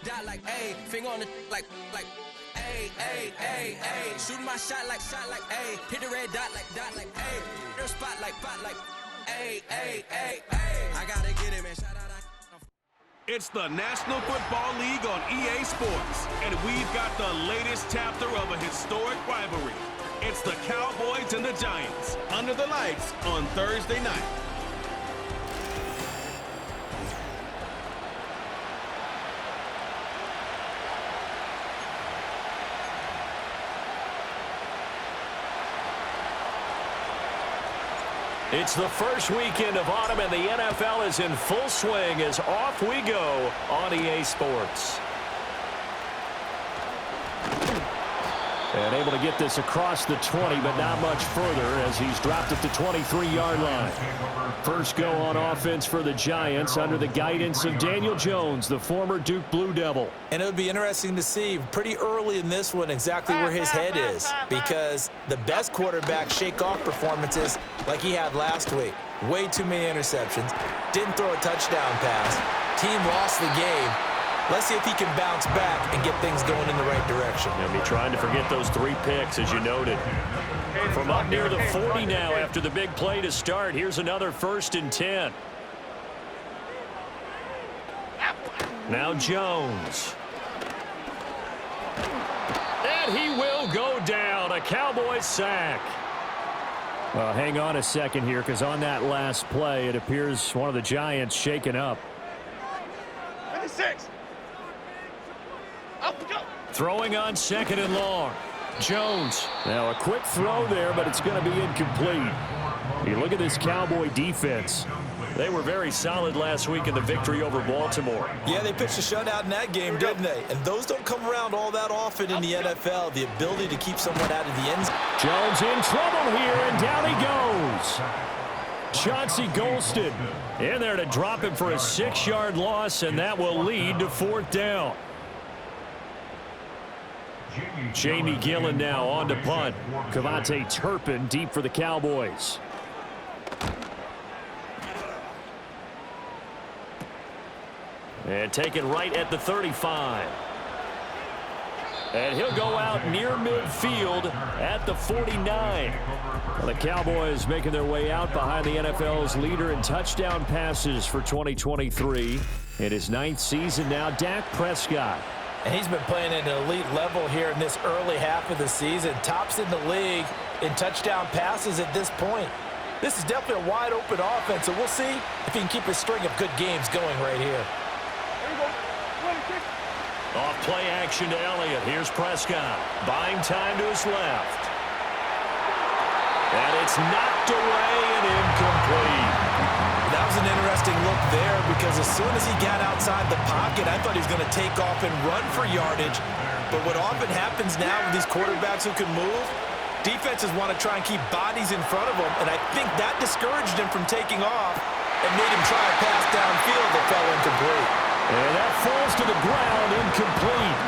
dot like, ayy, finger on the like, ayy, ayy, ayy, ayy. Shooting my shot like, ayy. Hit the red dot like, ayy. Their spot like, ayy, ayy, ayy, ayy. I gotta get it, man. Shout out. It's the National Football League on EA Sports, and we've got the latest chapter of a historic rivalry. It's the Cowboys and the Giants under the lights on Thursday night. It's the first weekend of autumn, and the NFL is in full swing as off we go on EA Sports. And able to get this across the 20, but not much further as he's dropped it to 23-yard line. First go on offense for the Giants under the guidance of Daniel Jones, the former Duke Blue Devil. And it would be interesting to see pretty early in this one exactly where his head is, because the best quarterback shake-off performances like he had last week. Way too many interceptions. Didn't throw a touchdown pass. Team lost the game. Let's see if he can bounce back and get things going in the right direction. He'll be trying to forget those 3 picks, as you noted. From up near the 40 now after the big play to start. Here's another 1st and 10. Now Jones. And he will go down. A Cowboys sack. Hang on a second here, because on that last play, it appears one of the Giants shaken up. 26. Throwing on 2nd and long. Jones. Now a quick throw there, but it's going to be incomplete. You look at this Cowboy defense. They were very solid last week in the victory over Baltimore. Yeah, they pitched a shutout in that game, didn't they? And those don't come around all that often in the NFL, the ability to keep someone out of the end zone. Jones in trouble here, and down he goes. Chauncey Golston in there to drop him for a 6-yard loss, and that will lead to 4th down. Jamie Gillen now on to punt. Cavante Turpin deep for the Cowboys. And taken right at the 35. And he'll go out near midfield at the 49. Well, the Cowboys making their way out behind the NFL's leader in touchdown passes for 2023. In his 9th season now, Dak Prescott. And he's been playing at an elite level here in this early half of the season. Tops in the league in touchdown passes at this point. This is definitely a wide-open offense, so we'll see if he can keep a string of good games going right here. Off play action to Elliott. Here's Prescott. Buying time to his left. And it's knocked away and incomplete. That was an interesting look there, because as soon as he got outside the pocket, I thought he was going to take off and run for yardage. But what often happens now with these quarterbacks who can move, defenses want to try and keep bodies in front of them, and I think that discouraged him from taking off and made him try a pass downfield that fell incomplete. And that falls to the ground, incomplete.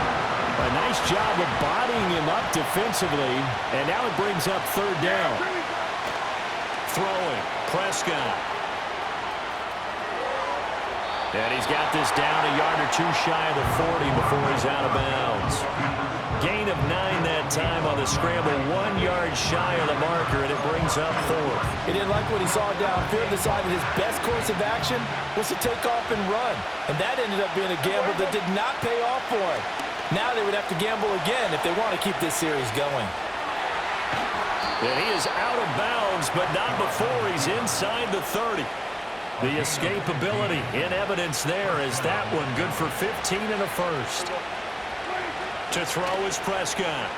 A nice job of bodying him up defensively, and now it brings up 3rd down. Throwing, Prescott. And he's got this down a yard or 2 shy of the 40 before he's out of bounds. Gain of 9 that time on the scramble, 1 yard shy of the marker, and it brings up 4th. He didn't like what he saw downfield, decided his best course of action was to take off and run. And that ended up being a gamble that did not pay off for him. Now they would have to gamble again if they want to keep this series going. And he is out of bounds, but not before he's inside the 30. The escapability in evidence there is that one good for 15 and a 1st. To throw is Prescott.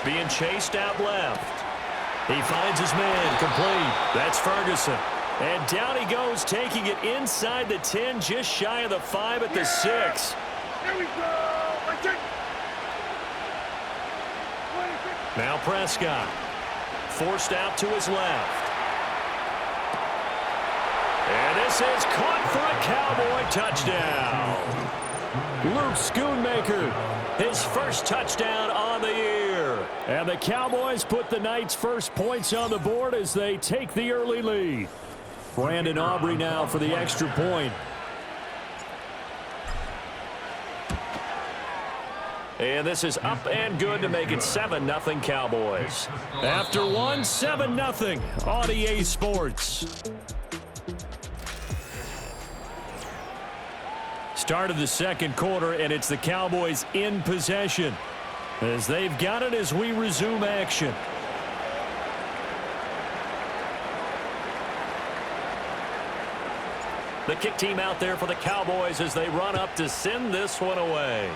Being chased out left. He finds his man complete. That's Ferguson. And down he goes, taking it inside the 10, just shy of the 5 at the 6. Here we go. Now Prescott. Forced out to his left. And this is caught for a Cowboy touchdown. Luke Schoonmaker, his first touchdown on the year. And the Cowboys put the night's first points on the board as they take the early lead. Brandon Aubrey now for the extra point. And this is up and good to make it 7-0 Cowboys. After one, 7-0 on EA Sports. Start of the second quarter, and it's the Cowboys in possession as they've got it as we resume action. The kick team out there for the Cowboys as they run up to send this one away.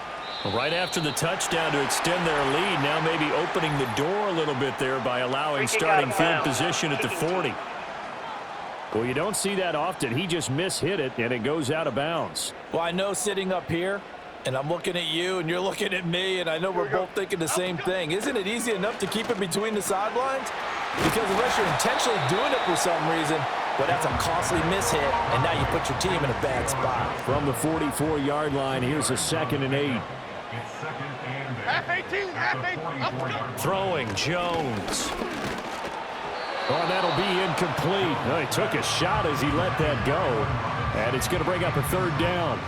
Right after the touchdown to extend their lead, now maybe opening the door a little bit there by allowing starting field position at the 40. Well, you don't see that often. He just mishit it, and it goes out of bounds. Well, I know sitting up here, and I'm looking at you, and you're looking at me, and I know we're both thinking the same thing. Isn't it easy enough to keep it between the sidelines? Because unless you're intentionally doing it for some reason, well, that's a costly mishit, and now you put your team in a bad spot. From the 44-yard line, here's a 2nd and 8. Half 18, half 18. Throwing Jones. Oh, and that'll be incomplete. Oh, he took a shot as he let that go. And it's going to bring up a 3rd down.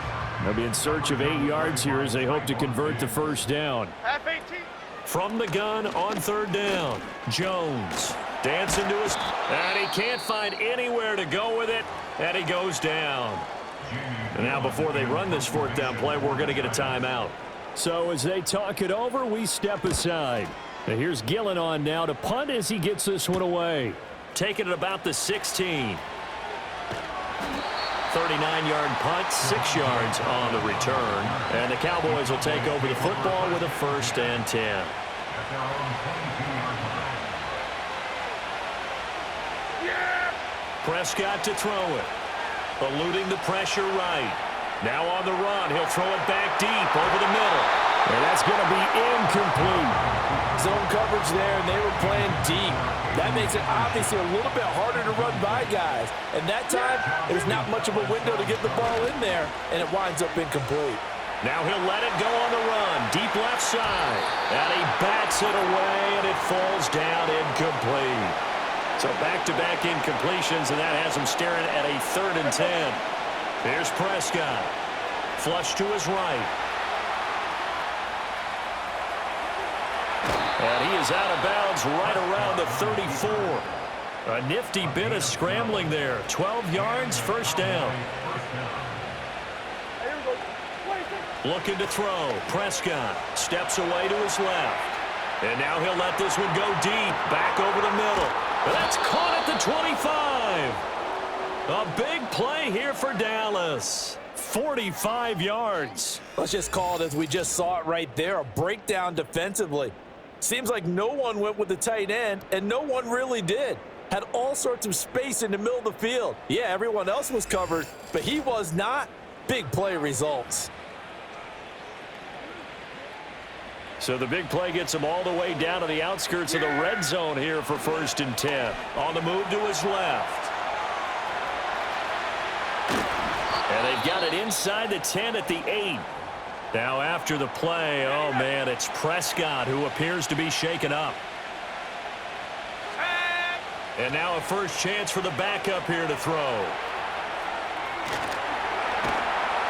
They'll be in search of 8 yards here as they hope to convert the 1st down. Half 18. From the gun on 3rd down, Jones dancing to his... And he can't find anywhere to go with it, and he goes down. And now before they run this 4th down play, we're going to get a timeout. So as they talk it over, we step aside. And here's Gillen on now to punt as he gets this one away. Taking it about the 16. 39-yard punt, 6 yards on the return. And the Cowboys will take over the football with a 1st and 10. Prescott to throw it. Eluding the pressure right. Now on the run, he'll throw it back deep over the middle. And that's going to be incomplete. Zone coverage there, and they were playing deep. That makes it obviously a little bit harder to run by guys. And that time, there's not much of a window to get the ball in there, and it winds up incomplete. Now he'll let it go on the run, deep left side. And he bats it away, and it falls down incomplete. So back-to-back incompletions, and that has him staring at a 3rd and 10. Here's Prescott. Flush to his right. And he is out of bounds right around the 34. A nifty bit of scrambling there. 12 yards, 1st down. Looking to throw. Prescott steps away to his left. And now he'll let this one go deep. Back over the middle. And that's caught at the 25. A big play here for Dallas. 45 yards. Let's just call it as we just saw it right there. A breakdown defensively. Seems like no one went with the tight end, and no one really did. Had all sorts of space in the middle of the field. Yeah, everyone else was covered, but he was not. Big play results. So the big play gets him all the way down to the outskirts of the red zone here for 1st and 10. On the move to his left. And they've got it inside the 10 at the 8. Now after the play, oh man, it's Prescott who appears to be shaken up. And now a 1st chance for the backup here to throw.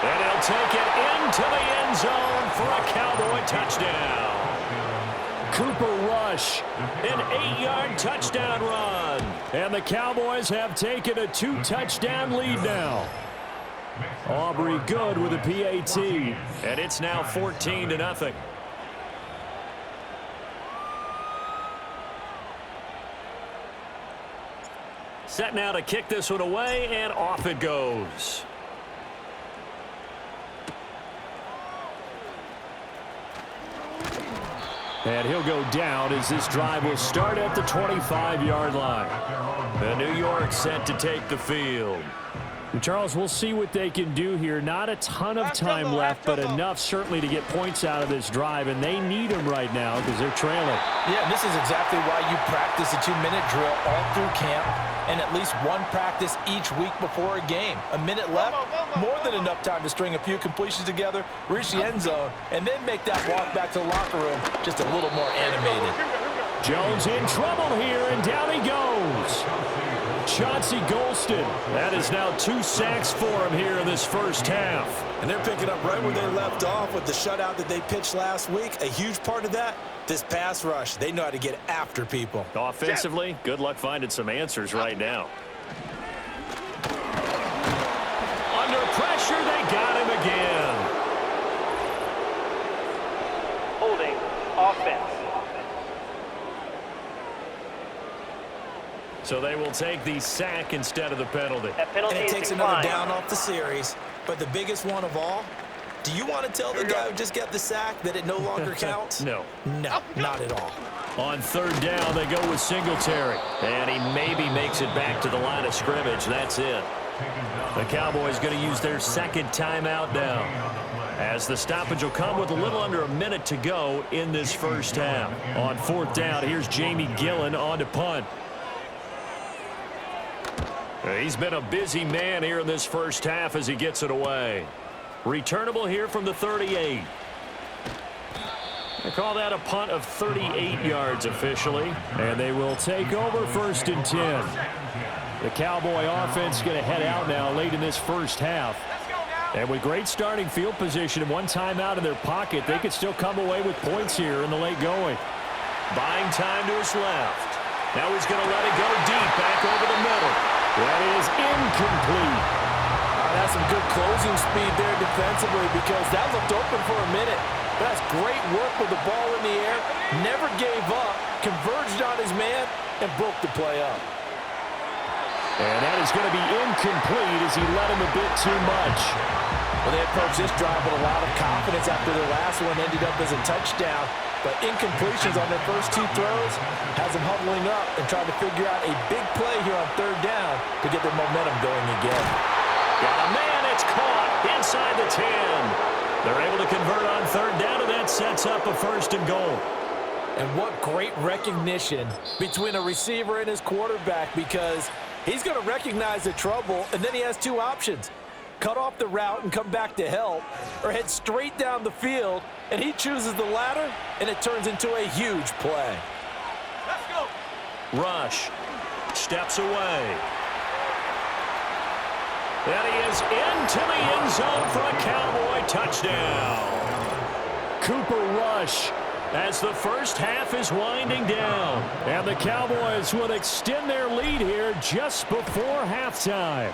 And he'll take it into the end zone for a Cowboy touchdown. Cooper Rush, an 8-yard touchdown run. And the Cowboys have taken a 2-touchdown lead now. Aubrey good with a PAT, and it's now 14-0. Set now to kick this one away, and off it goes. And he'll go down as this drive will start at the 25-yard line. And New York set to take the field. Charles, we'll see what they can do here. Not a ton of time left, but enough certainly to get points out of this drive, and they need them right now because they're trailing. Yeah, and this is exactly why you practice a 2-minute drill all through camp and at least one practice each week before a game. A minute left, more than enough time to string a few completions together, reach the end zone, and then make that walk back to the locker room just a little more animated. Jones in trouble here, and down he goes. Chauncey Golston. That is now 2 sacks for him here in this first half. And they're picking up right where they left off with the shutout that they pitched last week. A huge part of that, this pass rush. They know how to get after people. Offensively, good luck finding some answers right now. Under pressure, they got him again. Holding offense. So they will take the sack instead of the penalty. That penalty And it is takes another declined. down off the series. But the biggest one of all, do you want to tell the guy who just got the sack that it no longer counts? No. No, not at all. On third down, they go with Singletary. And he maybe makes it back to the line of scrimmage. That's it. The Cowboys going to use their second timeout now, as the stoppage will come with a little under a minute to go in this first half. On fourth down, here's Jamie Gillen on to punt. He's been a busy man here in this first half as he gets it away. Returnable here from the 38. They call that a punt of 38 yards officially, and they will take over first and 10. The Cowboy offense going to head out now late in this first half. And with great starting field position and one timeout in their pocket, they could still come away with points here in the late going. Buying time to his left. Now he's going to let it go deep back over the middle. That is incomplete. That's some good closing speed there defensively, because that looked open for a minute. That's great work with the ball in the air. Never gave up, converged on his man, and broke the play up. And that is going to be incomplete as he let him a bit too much. Well, they approached this drive with a lot of confidence after their last one ended up as a touchdown. But incompletions on their first 2 throws has them huddling up and trying to figure out a big play here on third down to get their momentum going again. Got a man, it's caught inside the 10. They're able to convert on third down, and that sets up a first and goal. And what great recognition between a receiver and his quarterback, because he's going to recognize the trouble, and then he has 2 options. Cut off the route and come back to help, or head straight down the field, and he chooses the latter, and it turns into a huge play. Let's go. Rush steps away. And he is into the end zone for a Cowboy touchdown. Cooper Rush as the first half is winding down. And the Cowboys will extend their lead here just before halftime.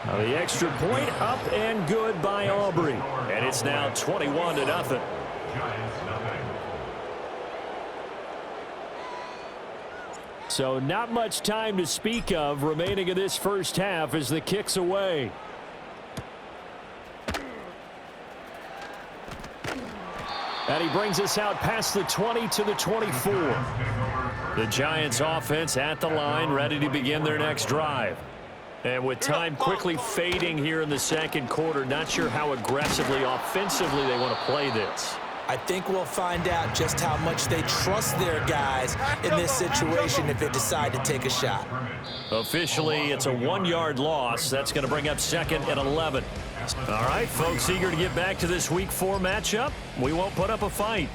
Now the extra point up and good by Aubrey. And it's now 21-0. So not much time to speak of remaining in this first half as the kick's away. And he brings us out past the 20 to the 24. The Giants offense at the line, ready to begin their next drive. And with time quickly fading here in the second quarter, not sure how aggressively, offensively they want to play this. I think we'll find out just how much they trust their guys in this situation if they decide to take a shot. Officially, it's a 1-yard loss. That's going to bring up second and 11. All right, folks, eager to get back to this Week 4 matchup. We won't put up a fight.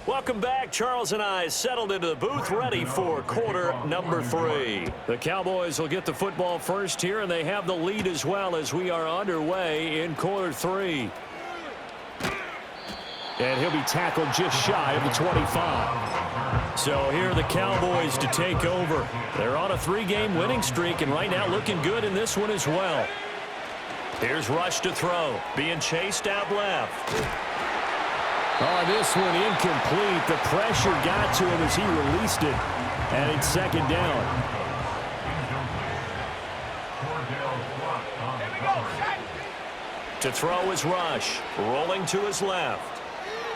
Welcome back. Charles and I settled into the booth, ready for quarter number 3. The Cowboys will get the football first here, and they have the lead as well as we are underway in quarter 3. And he'll be tackled just shy of the 25. So here are the Cowboys to take over. They're on a 3-game winning streak, and right now looking good in this one as well. Here's Rush to throw, being chased out left. Oh, this one incomplete. The pressure got to him as he released it. And it's second down. To throw is Rush, rolling to his left.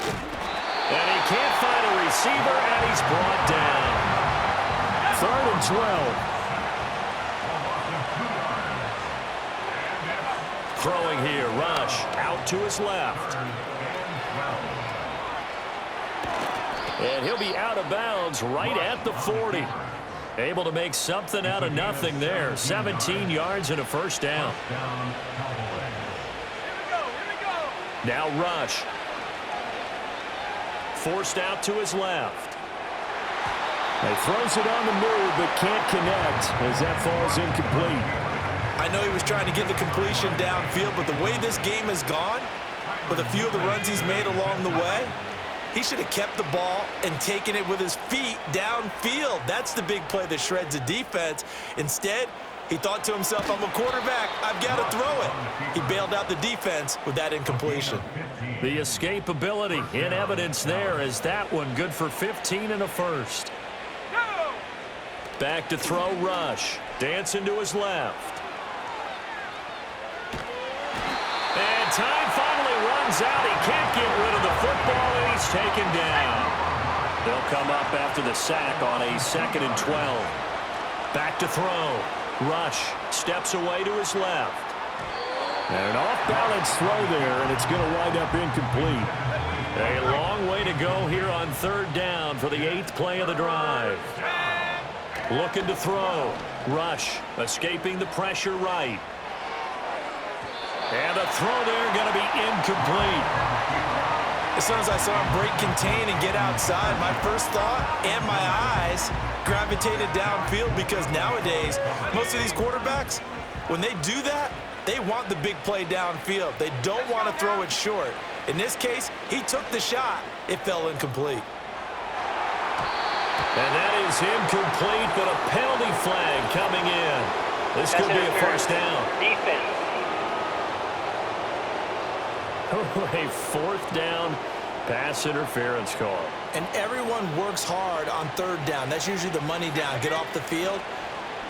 And he can't find a receiver, and he's brought down. 3rd and 12. Throwing here, Rush out to his left. And he'll be out of bounds right at the 40. Able to make something out of nothing there. 17 yards and a first down. Now Rush. Forced out to his left. He throws it on the move, but can't connect as that falls incomplete. I know he was trying to get the completion downfield, but the way this game has gone, with a few of the runs he's made along the way, he should have kept the ball and taken it with his feet downfield. That's the big play that shreds the defense. Instead, he thought to himself, I'm a quarterback, I've got to throw it. He bailed out the defense with that incompletion. The escapability in evidence there as that one good for 15 and a first. Back to throw, Rush. Dancing to his left. And time finally runs out. He can't get rid of the football, and he's taken down. They'll come up after the sack on a 2nd and 12. Back to throw. Rush steps away to his left. And an off-balance throw there, and it's going to wind up incomplete. A long way to go here on 3rd down for the 8th play of the drive. Looking to throw. Rush escaping the pressure right. And a throw there going to be incomplete. As soon as I saw him break contain and get outside, my first thought and my eyes gravitated downfield, because nowadays, most of these quarterbacks, when they do that, they want the big play downfield. They don't want to throw it short. In this case, he took the shot. It fell incomplete. And that is incomplete, but a penalty flag coming in. This could be a first down. Defense. A 4th down pass interference call. And everyone works hard on 3rd down. That's usually the money down. Get off the field.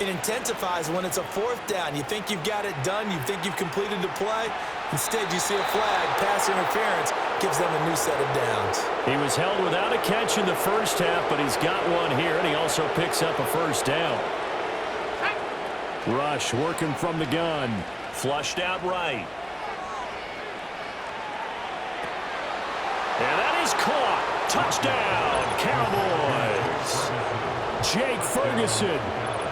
It intensifies when it's a 4th down. You think you've got it done. You think you've completed the play. Instead, you see a flag. Pass interference gives them a new set of downs. He was held without a catch in the first half, but he's got one here, and he also picks up a first down. Rush working from the gun. Flushed out right. And that is caught. Touchdown, Cowboys. Jake Ferguson,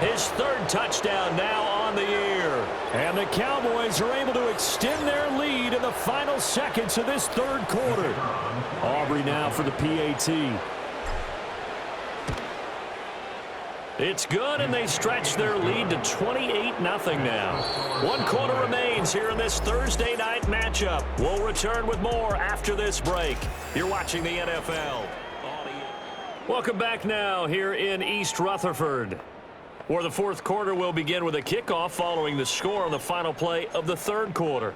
his 3rd touchdown now on the year. And the Cowboys are able to extend their lead in the final seconds of this 3rd quarter. Aubrey now for the PAT. It's good, and they stretch their lead to 28-0 now. 1 quarter remains here in this Thursday night matchup. We'll return with more after this break. You're watching the NFL. Welcome back now here in East Rutherford, where the 4th quarter will begin with a kickoff following the score on the final play of the 3rd quarter.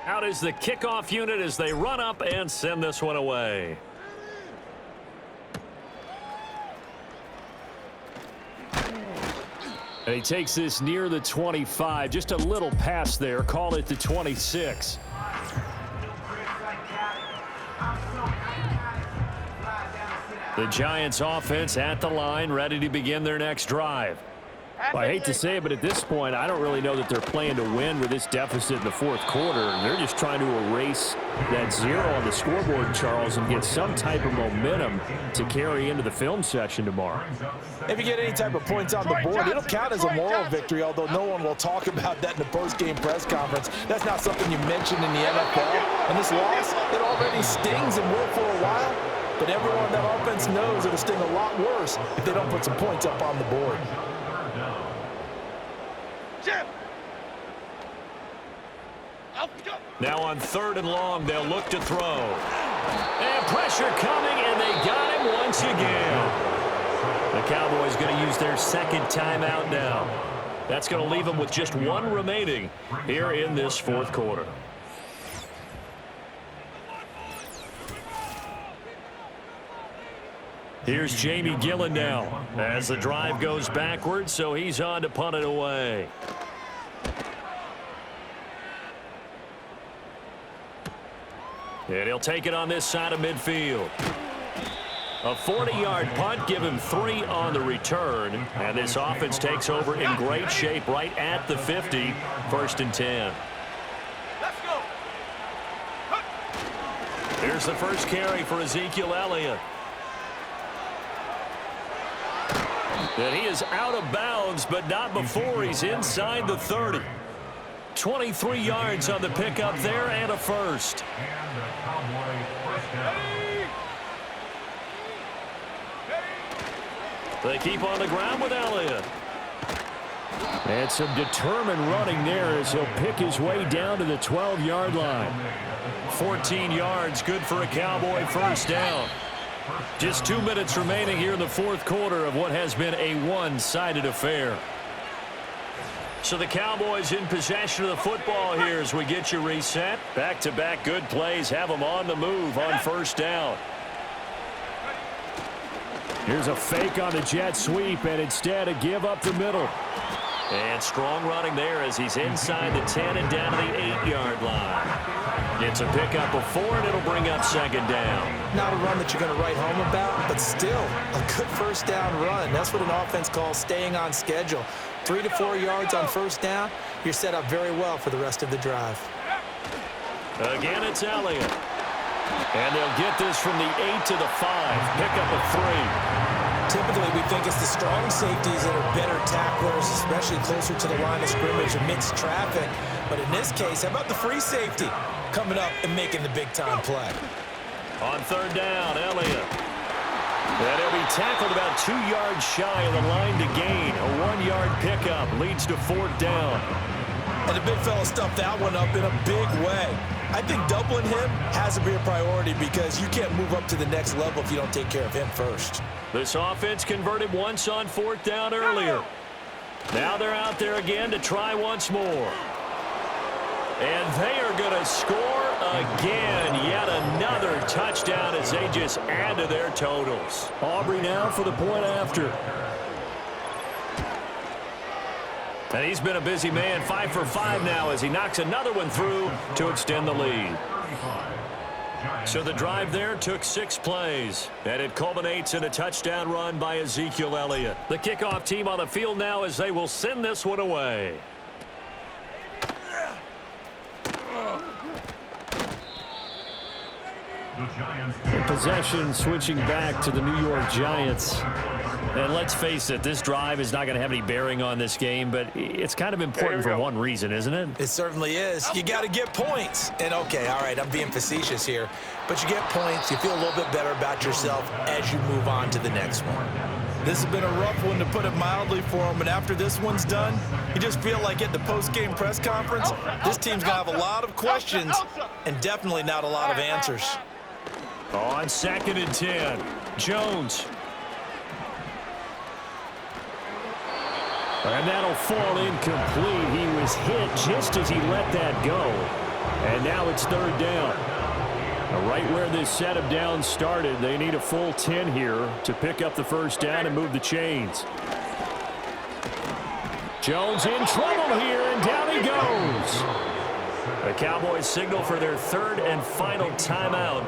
Out is the kickoff unit as they run up and send this one away. And he takes this near the 25. Just a little pass there. Call it the 26. The Giants offense at the line, ready to begin their next drive. Well, I hate to say it, but at this point, I don't really know that they're playing to win with this deficit in the 4th quarter. They're just trying to erase that 0 on the scoreboard, Charles, and get some type of momentum to carry into the film session tomorrow. If you get any type of points on the board, it'll count as a moral victory, although no one will talk about that in the post-game press conference. That's not something you mentioned in the NFL. And this loss, it already stings and will for a while. But everyone on that offense knows it'll sting a lot worse if they don't put some points up on the board. Now on 3rd and long, they'll look to throw. And pressure coming, and they got him once again. The Cowboys going to use their 2nd timeout now. That's going to leave them with just 1 remaining here in this 4th quarter. Here's Jamie Gillen now as the drive goes backwards, so he's on to punt it away. And he'll take it on this side of midfield. A 40-yard punt, give him 3 on the return. And this offense takes over in great shape right at the 50, 1st and 10. Let's go. Here's the first carry for Ezekiel Elliott. And he is out of bounds, but not before he's inside the 30. 23 yards on the pickup there and a first. And the Cowboy first down. They keep on the ground with Elliott. And some determined running there as he'll pick his way down to the 12-yard line. 14 yards, good for a Cowboy first down. Just 2 minutes remaining here in the fourth quarter of what has been a one-sided affair. So the Cowboys in possession of the football here as we get you reset. Back-to-back good plays have them on the move on first down. Here's a fake on the jet sweep, and instead a give up the middle. And strong running there as he's inside the 10 and down to the 8-yard line. It's a pickup of 4, and it'll bring up second down. Not a run that you're going to write home about, but still a good first down run. That's what an offense calls staying on schedule. 3 to 4 yards on first down, you're set up very well for the rest of the drive. Again, it's Elliott. And they'll get this from the 8 to the 5. Pickup of 3. Typically, we think it's the strong safeties that are better tacklers, especially closer to the line of scrimmage amidst traffic. But in this case, how about the free safety coming up and making the big-time play? On third down, Elliott. And he'll be tackled about 2 yards shy of the line to gain. A 1-yard pickup leads to fourth down. And the big fella stuffed that one up in a big way. I think doubling him has to be a priority because you can't move up to the next level if you don't take care of him first. This offense converted once on fourth down earlier. Now they're out there again to try once more. And they are going to score again. Yet another touchdown as they just add to their totals. Aubrey now for the point after. And he's been a busy man, 5 for 5 now as he knocks another one through to extend the lead. So the drive there took 6 plays, and it culminates in a touchdown run by Ezekiel Elliott. The kickoff team on the field now as they will send this one away. Possession switching back to the New York Giants. And let's face it, this drive is not going to have any bearing on this game, but it's kind of important for one reason, isn't it? It certainly is. You got to get points. And, okay, all right, I'm being facetious here. But you get points, you feel a little bit better about yourself as you move on to the next one. This has been a rough one, to put it mildly, for him. And after this one's done, you just feel like at the post-game press conference, this team's going to have a lot of questions and definitely not a lot of answers. On 2nd and 10, Jones. And that'll fall incomplete. He was hit just as he let that go. And now it's third down. Right where this set of downs started, they need a full 10 here to pick up the first down and move the chains. Jones in trouble here, and down he goes. The Cowboys signal for their third and final timeout.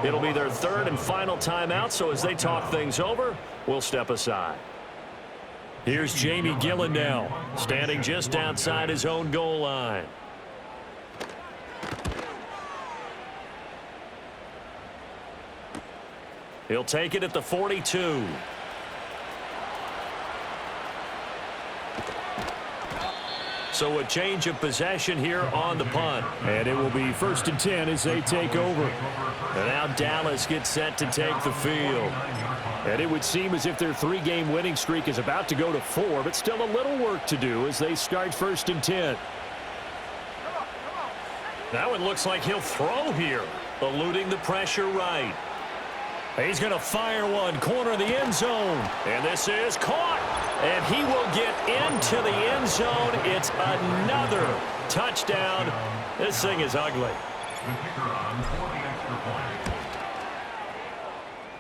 It'll be their third and final timeout, so as they talk things over, we'll step aside. Here's Jamie Gillen now, standing just outside his own goal line. He'll take it at the 42. So a change of possession here on the punt. And it will be 1st and 10 as they take over. And now Dallas gets set to take the field. And it would seem as if their 3-game winning streak is about to go to 4, but still a little work to do as they start 1st and 10. That one looks like he'll throw here, eluding the pressure right. He's going to fire one, corner of the end zone. And this is caught. And he will get into the end zone. It's another touchdown. This thing is ugly.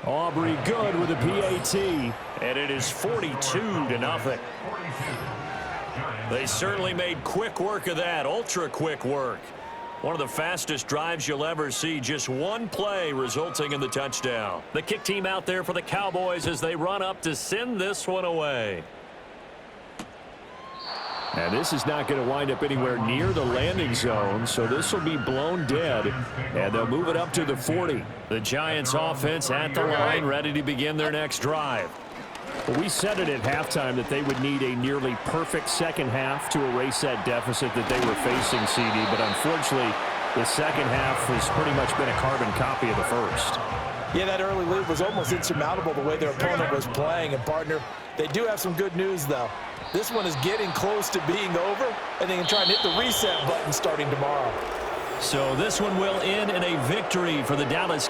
Aubrey good with a PAT. And it is 42-0. They certainly made quick work of that, ultra quick work. One of the fastest drives you'll ever see, just one play resulting in the touchdown. The kick team out there for the Cowboys as they run up to send this one away. And this is not going to wind up anywhere near the landing zone, so this will be blown dead, and they'll move it up to the 40. The Giants offense at the line, ready to begin their next drive. Well, we said it at halftime that they would need a nearly perfect second half to erase that deficit that they were facing, CD. But unfortunately, the second half has pretty much been a carbon copy of the first. Yeah, that early lead was almost insurmountable the way their opponent was playing. And, partner, they do have some good news, though. This one is getting close to being over, and they can try and hit the reset button starting tomorrow. So this one will end in a victory for the Dallas